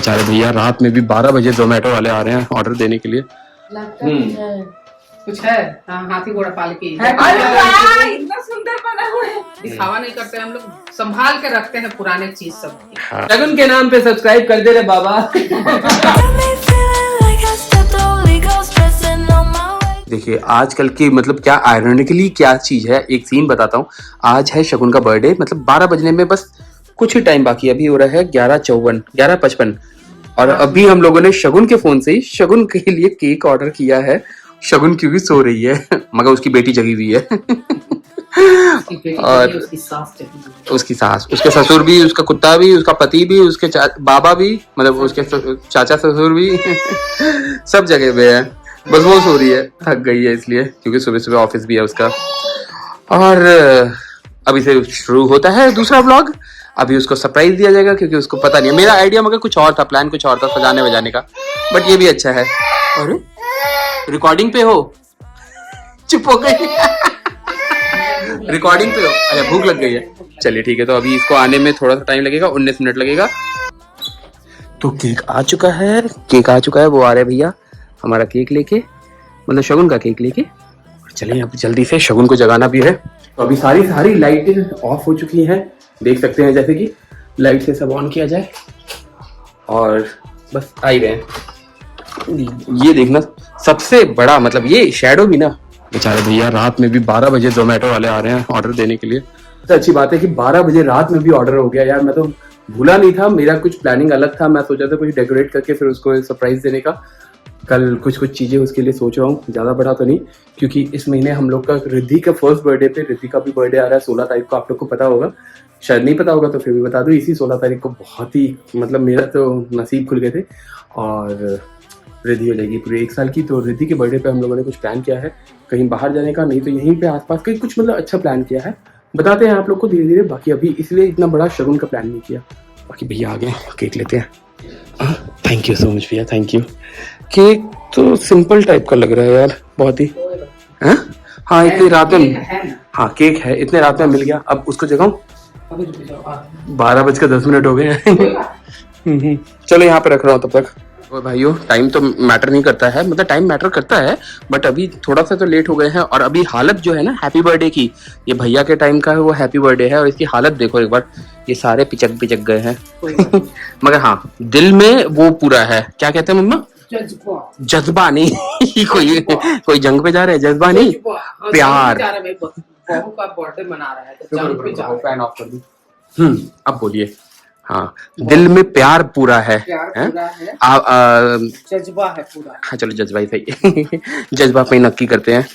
बेचारे भैया रात में भी 12 बजे जोमेटो वाले आ रहे हैं ऑर्डर देने के लिए। कुछ है हाथी घोड़ा पाल की इतना सुंदर बना हुआ है। दिखावा नहीं करते हम लोग, संभाल के रखते हैं पुराने चीज सब। हाँ। शगुन के नाम पे सब्सक्राइब कर दे रे बाबा। देखिए आजकल की मतलब क्या आयरनिकली क्या चीज है, एक सीन बताता हूँ। आज है शगुन का बर्थडे, मतलब 12 बजने में बस कुछ ही टाइम बाकी। अभी हो रहा है 11:55 और अभी हम लोगों ने शगुन के फोन से ही शगुन के लिए केक ऑर्डर किया है। शगुन क्योंकि सो रही है मगर उसकी बेटी जगी हुई है और उसकी सास, उसके ससुर भी, उसका कुत्ता भी, उसका पति भी, उसके बाबा भी, मतलब उसके चाचा ससुर भी सब जगह पे है। बस वो सो रही है, थक गई है इसलिए, क्योंकि सुबह सुबह ऑफिस भी है उसका। और अभी से शुरू होता है दूसरा व्लॉग। अभी उसको सरप्राइज दिया जाएगा क्योंकि उसको पता नहीं है। मेरा आइडिया मगर कुछ और था, प्लान कुछ और था सजाने वजाने का, बट ये भी अच्छा है। और रिकॉर्डिंग पे हो, चुप हो गई रिकॉर्डिंग पे हो, अच्छा भूख लग गई है। चलिए ठीक है, तो अभी इसको आने में थोड़ा सा टाइम लगेगा, 19 मिनट लगेगा। तो केक आ चुका है, वो आ रहे भैया हमारा केक लेके, मतलब शगुन का केक लेके। चलिए अब जल्दी से शगुन को जगाना भी है। तो अभी सारी लाइटें ऑफ हो चुकी हैं, देख सकते हैं, जैसे कि लाइट से सब ऑन किया जाए और बस आ ही रहे हैं। ये देखना सबसे बड़ा मतलब ये शैडो भी ना, बेचारे भैया रात में भी 12 बजे जोमेटो वाले आ रहे हैं ऑर्डर देने के लिए। सबसे अच्छी बात है कि 12 बजे रात में भी ऑर्डर हो गया यार। मैं तो भूला नहीं था, मेरा कुछ प्लानिंग अलग था। मैं सोचा था कुछ डेकोरेट करके फिर उसको सरप्राइज देने का। कल कुछ चीजें उसके लिए सोच रहा हूँ, ज्यादा बड़ा तो नहीं, क्योंकि इस महीने हम लोग का रिद्धि का फर्स्ट बर्थडे पे, रिद्धि का भी बर्थडे आ रहा है 16 तारीख को। आप लोग को पता होगा, शायद नहीं पता होगा तो फिर भी बता दूं, इसी 16 तारीख को बहुत ही मतलब मेरा तो नसीब खुल गए थे और रिद्धि हो जाएगी पूरे 1 साल की। तो रिद्धि के बर्थडे पे हम लोगों ने कुछ प्लान किया है, कहीं बाहर जाने का नहीं तो यहीं पे आसपास कहीं कुछ मतलब अच्छा प्लान किया है, बताते हैं आप लोग को धीरे धीरे। बाकी अभी इसलिए इतना बड़ा शगुन का प्लान नहीं किया। बाकी भैया आ गए, केक लेते हैं। थैंक यू सो मच भैया, थैंक यू। केक तो सिंपल टाइप का लग रहा है यार, बहुत ही है? हाँ इतनी रात में, हाँ केक है, इतने रात में मिल गया। अब उसको जगाऊं, 12:10 हो गए हैं। चलो यहाँ पे रख रहा हूँ तब तक। भाइयों टाइम तो मैटर नहीं करता है, मतलब टाइम मैटर करता है बट अभी थोड़ा सा तो लेट हो गए हैं। और अभी हालत जो है ना हैप्पी बर्थडे की, ये भैया के टाइम का है वो हैप्पी बर्थडे है, और इसकी हालत देखो एक बार, ये सारे पिचक गए हैं मगर हाँ दिल में वो पूरा है। क्या कहते हैं मम्मा? जज्बा नहीं कोई जंग पे जा रहे हैं, जज्बा नहीं, प्यार। बहू का बर्थडे मना रहा है तो जंग पे जा रहा है। फैन ऑफ कर दी। अब बोलिए। हाँ दिल में प्यार पूरा है, जज्बा है पूरा। हाँ चलो जज्बा ही सही जज्बा पे नक्की करते हैं।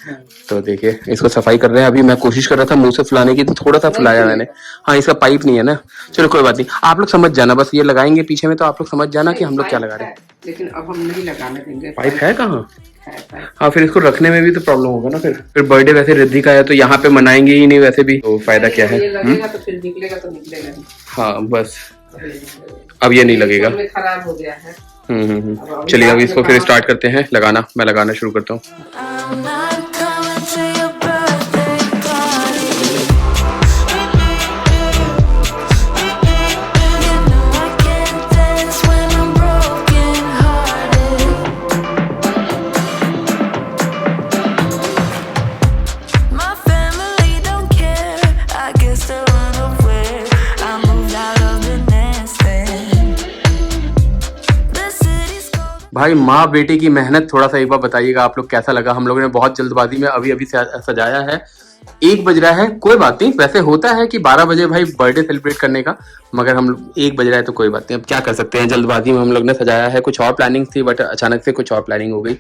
तो देखिए इसको सफाई कर रहे हैं। अभी मैं कोशिश कर रहा था मुंह से फुलाने की, तो थोड़ा सा फुलाया मैंने। हाँ इसका पाइप नहीं है ना, चलो कोई बात नहीं, आप लोग समझ जाना। बस ये लगाएंगे पीछे में तो आप लोग समझ जाना कि हम लोग क्या लगा रहे हैं। लेकिन अब हम नहीं लगाने देंगे। पाइप है कहाँ? हाँ फिर इसको रखने में भी तो प्रॉब्लम होगा ना। फिर बर्थडे वैसे रिद्धि का है तो यहाँ पे मनाएंगे ही नहीं वैसे भी, तो फायदा क्या है? लगेगा तो फिर निकलेगा तो निकलेगा नहीं। हाँ बस अब ये नहीं लगेगा, खराब हो गया है। चलिए अब इसको फिर स्टार्ट करते हैं लगाना। मैं लगाना शुरू करता हूँ। भाई माँ बेटे की मेहनत थोड़ा सा एक बार बताइएगा आप लोग कैसा लगा। हम लोगों ने बहुत जल्दबाजी में अभी सजाया है, 1 बज रहा है। कोई बात नहीं, वैसे होता है कि 12 बजे भाई बर्थडे सेलिब्रेट करने का, मगर हम 1 बज रहा है तो कोई बात नहीं, अब क्या कर सकते हैं। जल्दबाजी में हम लोग ने सजाया है, कुछ और प्लानिंग थी बट अचानक से कुछ और प्लानिंग हो गई।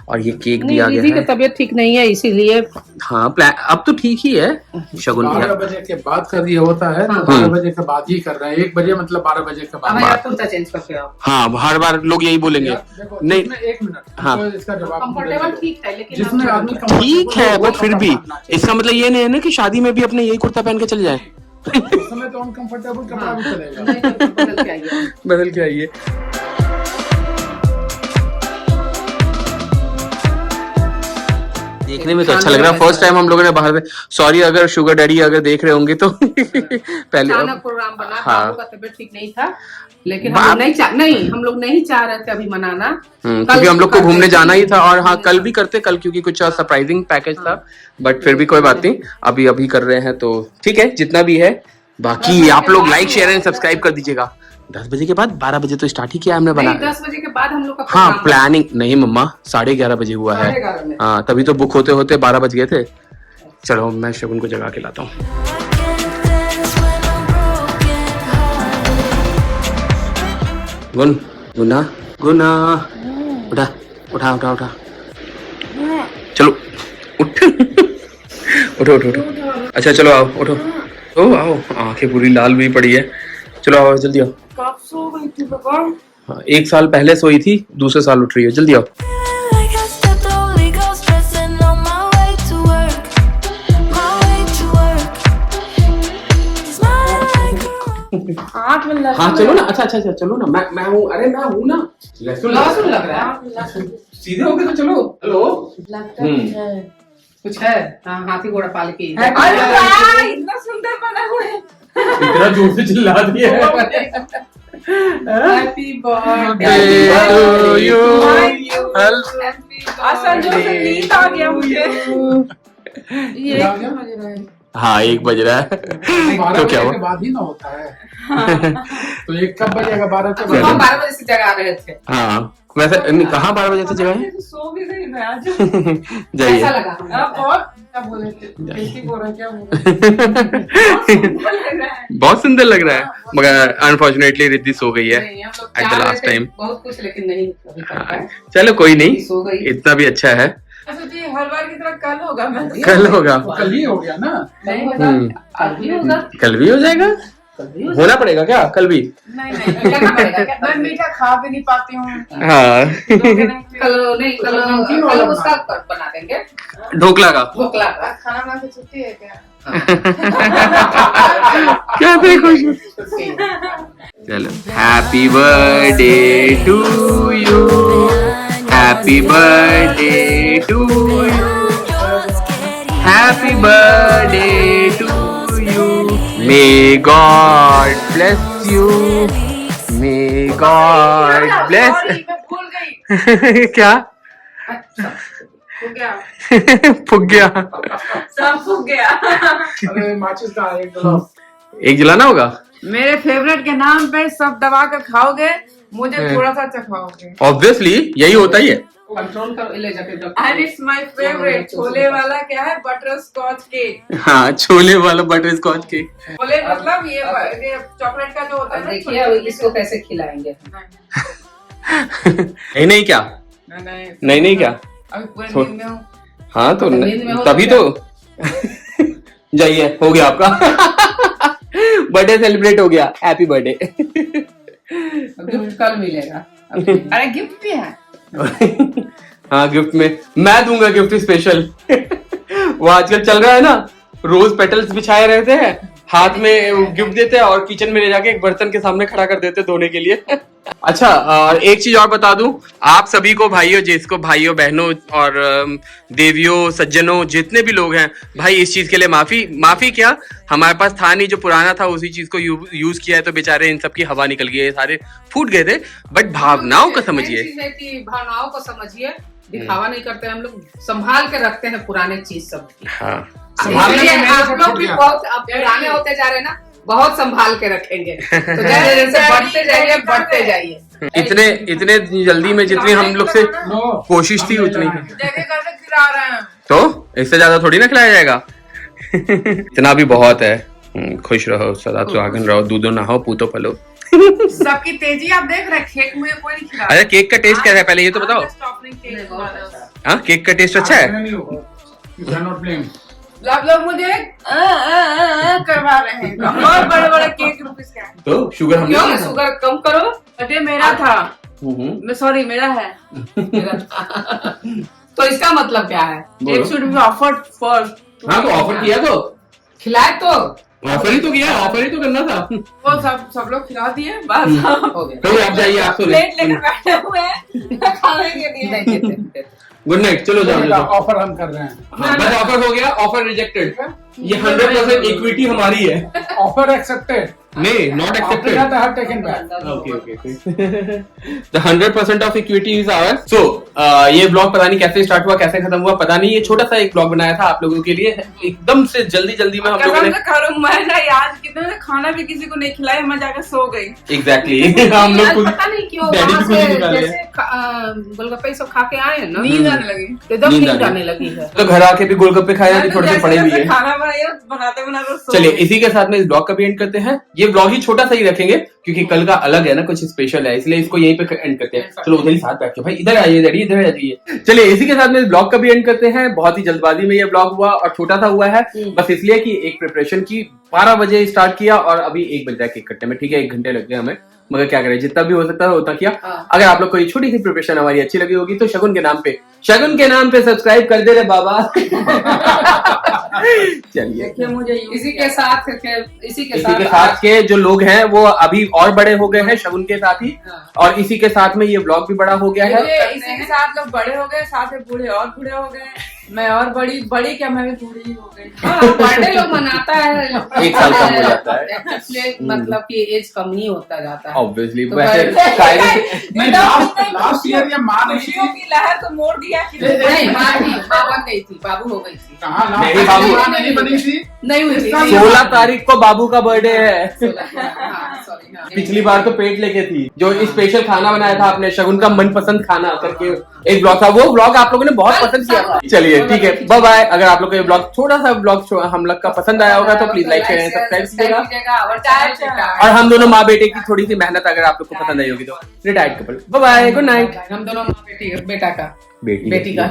और ये केक भी आ गया है। तबीयत ठीक नहीं है इसीलिए। हाँ अब तो ठीक ही है। शगुन 12 बजे के बाद कर दिया होता है, 12 बजे के बाद ही कर रहे हैं। 1 बजे मतलब 12 बजे के बाद। चेंज करके आओ। हाँ हर बार लोग यही बोलेंगे। नहीं 1 मिनट, हाँ इसका जवाब कंफर्टेबल ठीक है, लेकिन जिसमें आदमी ठीक है बट फिर भी इसका मतलब ये नहीं है ना कि शादी में भी अपने यही कुर्ता पहन के चले जाए। उस समय तो अनकंफर्टेबल कपड़ा भी चलेगा। बदल के आइए। देखने में तो अच्छा लग रहा है। फर्स्ट टाइम हम लोगों ने बाहर में, सॉरी अगर शुगर डैडी अगर देख रहे होंगे तो पहले अचानक प्रोग्राम बना, हाँ। बाबू का तबीयत ठीक नहीं था, लेकिन हम लोग नहीं चाह रहे थे अभी मनाना, क्योंकि हम लोग को घूमने जाना ही था। और हाँ, कल भी करते, कल क्योंकि कुछ सरप्राइजिंग पैकेज था, बट फिर भी कोई बात नहीं, अभी कर रहे हैं तो ठीक है, जितना भी है। बाकी आप लोग लाइक शेयर एंड सब्सक्राइब कर दीजिएगा। 10 बजे के बाद 12 बजे तो स्टार्ट ही किया हमने बना। 10 बजे के बाद हम लोग का हाँ, प्रोग्राम प्लानिंग नहीं मम्मा, 11:30 बजे हुआ है। 11:30 में। हाँ, तभी तो बुक होते होते 12 बज गए थे। चलो मैं शगुन को जगा के लाता हूँ। गुना उठा उठा उठा उठा, चलो उठ उठो उठो उठो। अच्छा चलो आओ, उठो। ओ आओ, आंखें पूरी लाल भी पड़ी है। चलो आओ, जल्दी आओ। कब सो गई थी बाबा? हाँ, 1 साल पहले सोई थी, दूसरे साल उठ रही हो, जल्दी आओ। हाँ चलो ना, अच्छा चलो ना, मैं हूँ, अरे मैं हूँ ना। लहसुन लग रहा है, सीधे हो गए तो चलो। हेलो, कुछ है? हाँ, हाथी घोड़ा पाल के अरे वाह, इतना सुंदर बना हुआ है। इतना जोर से चिल्ला दिया। Happy birthday to you। असल जो से नींद आ गया मुझे। ये क्या बज रहा है? हाँ, 1 बज रहा है। 12 तो क्या बजे हुआ? के बाद ही ना होता है। तो ये कब बजेगा? 12 के हम बाद। 12 बजे से जगा रहे थे। हाँ, वैसे कहाँ 12 बजे से जगह है? सो भी गई मैं आज। जाइए। ऐसा लगा बहुत क्या बोले थे, कैसी बोल रहे, क्या बोल रहे? बहुत सुंदर लग रहा है, मगर अनफॉर्चुनेटली रिद्धि सो गई है नहीं, हम लोग एट द चाह रहे लास्ट थे टाइम। बहुत कुछ, लेकिन नहीं अभी कर पाए। चलो कोई नहीं, सो गई। इतना भी अच्छा है। अच्छा जी, हर बार की तरह कल होगा। मैं कल होगा, कल ही हो गया ना। नहीं होगा, आज भी होगा, कल भी हो जाएगा। कल भी होगा। होना पड़ेगा क्या कल भी? नहीं करना पड़ेगा क्या? मैं मीठा खा भी नहीं पाती हूँ। हाँ। कल उसका बना देंगे, ढोकला का। ढोकला का। खाना बना के छुट्टी है क्या? क्या थे खुश। चलो, happy birthday to you, happy birthday to you, happy birthday to you. May God bless you, may God bless. Sorry, मैं भूल गई। क्या? हो गया, फूक गया। सब फूक गया। अरे माचिस का एक जलाओ। एक जलाना होगा। मेरे फेवरेट के नाम पे सब दबा कर खाओगे, मुझे थोड़ा सा चखाओगे। ऑब्वियसली यही होता ही है। कंट्रोल करो, ले जाके रखो। And it's my favourite. छोले वाला क्या है? Butterscotch cake. हाँ, छोले वाला बटर स्कॉच केक। छोले मतलब ये चॉकलेट का जो होता है अब ना, देखिए अब इसको कैसे खिलाएंगे। नहीं क्या? नहीं क्या? अभी पूरे नींद में हूँ। हाँ तो नींद में हो तभी तो तो जाइए, हो गया आपका बर्थडे सेलिब्रेट हो गया। Happy birthday. गिफ्ट कल मिलेगा। अरे गिफ्ट भी है। हाँ, गिफ्ट में मैं दूंगा, गिफ्ट स्पेशल। वो आजकल चल रहा है ना, रोज पेटल्स बिछाए रहते हैं, हाथ में गिफ्ट देते हैं और किचन में ले जाके एक बर्तन के सामने खड़ा कर देते हैं धोने के लिए। अच्छा, एक चीज और बता दूं आप सभी को, भाइयों, जिसको भाइयों बहनों और देवियों सज्जनों जितने भी लोग हैं, भाई इस चीज के लिए माफी क्या, हमारे पास था नहीं, जो पुराना था उसी चीज को यूज किया है, तो बेचारे इन सब की हवा निकल गई है, सारे फूट गए थे। बट भावनाओं को समझिए, भावनाओं को समझिए, दिखावा नहीं करते हम लोग, संभाल के रखते हैं पुराने चीज सब। हाँ, इसलिए आप लोग भी बहुत अब पुराने होते जा रहे हैं ना, बहुत संभाल के रखेंगे, तो जैसे जैसे बढ़ते जाइए। इतने जल्दी में जितनी हम लोग से कोशिश थी उतनी जगह करके खिला रहे हैं। तो इससे ज्यादा थोड़ी ना खिलाया जाएगा। इतना भी बहुत है। खुश रहो, सदा सुहागन रहो, दूधो नहाओ, पूतो पलो। सबकी तेजी आप देख रहे हैं, केक मुझे कोई नहीं खिला। अच्छा, केक का टेस्ट कैसा है पहले ये तो बताओ। हाँ, केक का टेस्ट अच्छा है। नहीं होगा। You cannot blame। आप लोग मुझे करवा रहे हैं। बहुत बड़े बड़े केक रुपीस का। तो शुगर हम क्यों शुगर कम करो। बर्थडे मेरा था, मैं सॉरी मेरा है। तो इसका मतलब क्या है? एक शुड बी ऑफर्ड फर्स्ट। हाँ, तो ऑफर किया तो खिलाए तो ऑफर ही तो किया, ऑफर ही तो करना था। वो सब लोग खिला दिए, बस हो गया। तो आप जाइए, आप तो प्लेट लेकर बैठे हुए हैं खाने के लिए। नहीं देते। गुड नाइट, चलो जाओ। ऑफर हम कर रहे हैं। हाँ, बस ऑफर हो गया, ऑफर रिजेक्टेड। ये 100% इक्विटी हमारी है। ऑफर एक्सेप्टेड, नहीं, not accepted. have taken back. Okay. The 100% of equity is ours. So, ये ब्लॉग पता नहीं कैसे स्टार्ट हुआ, कैसे खत्म हुआ, पता नहीं। ये छोटा सा एक ब्लॉग बनाया था आप लोगों के लिए, एकदम से जल्दी में हम लोगों ने। मैं ना याद कितने खाना भी किसी को नहीं खिलाया, मैं जाकर सो गई। एग्जैक्टली हम लोग खुद पता नहीं क्यों डैडी वहाँ भी कुछ से निकाले। जैसे गोलगप्पे सब खा के आए हैं ना, नींद आने लगी। एकदम नींद नींद आने आने लगी है। तो घर आके भी गोलगप्पे खाए हैं, थोड़े से पड़े भी हैं। खाना बनाते सो चलिए गई। इसी के साथ में इस ब्लॉग का भी एंड करते हैं। ये ब्लॉग ही छोटा सा ही रखेंगे क्योंकि कल का अलग है ना, कुछ स्पेशल है, इसलिए इसको यहीं पे एंड करते हैं। चलो उधर ही साथ बैठ के, भाई इधर आइए डैडी, इधर आ जाइए। चलिए इसी के साथ में इस ब्लॉग का भी एंड करते हैं। बहुत ही जल्दबाजी में ये ब्लॉग हुआ और छोटा सा हुआ है, बस इसलिए कि एक प्रिपरेशन की 12 बजे स्टार्ट किया और अभी 1 बज रहा है केक कटने में। ठीक है, 1 घंटे लग गए हमें, मगर क्या करें, जितना भी हो सकता है उतना किया। अगर आप लोग को ये छोटी सी प्रिपरेशन हमारी अच्छी लगी होगी तो शगुन के नाम पे सब्सक्राइब कर दे रे बाबा। चलिए मुझे इसी के साथ के जो लोग हैं वो अभी और बड़े हो गए हैं शगुन के साथ ही, और इसी के साथ में ये ब्लॉग भी बड़ा हो गया है। इसी के साथ लोग बड़े हो गए, साथ में बूढ़े और बूढ़े हो गए। मैं और बड़ी क्या, मैं भी बूढ़ी ही हो गई। बर्थडे लोग मनाता है, 1 साल कम हो जाता है, इसलिए मतलब कि एज कम नहीं होता जाता है। ऑब्वियसली। तो वैसे कायदे से नहीं, लास्ट ईयर ये माँ नहीं खुशियों थी। की लहर तो मोड़ दिया कि नहीं, माँ बन गई थी, बाबू हो गई थी। कहाँ नहीं, बाबू माँ नहीं बनी थी। नहीं हुई थी। 16 तारीख को बाबू का बर्थडे है। हाँ, sorry, हाँ। पिछली बार तो पेट लेके थी, जो स्पेशल खाना बनाया था आपने, शगुन का मनपसंद खाना करके एक ब्लॉग था, वो ब्लॉग आप लोगों ने बहुत पसंद किया था। चलिए ठीक है, बाय बाय। अगर आप लोग को ये ब्लॉग, छोटा सा ब्लॉग हम लोग का पसंद आया होगा तो प्लीज लाइक शेयर सब्सक्राइब कीजिएगा। और हम दोनों माँ बेटे की थोड़ी सी मेहनत अगर आप लोग को पसंद आई होगी तो retired couple. Bye bye, good night. हम दोनों माँ बेटा का बेटी बेटी का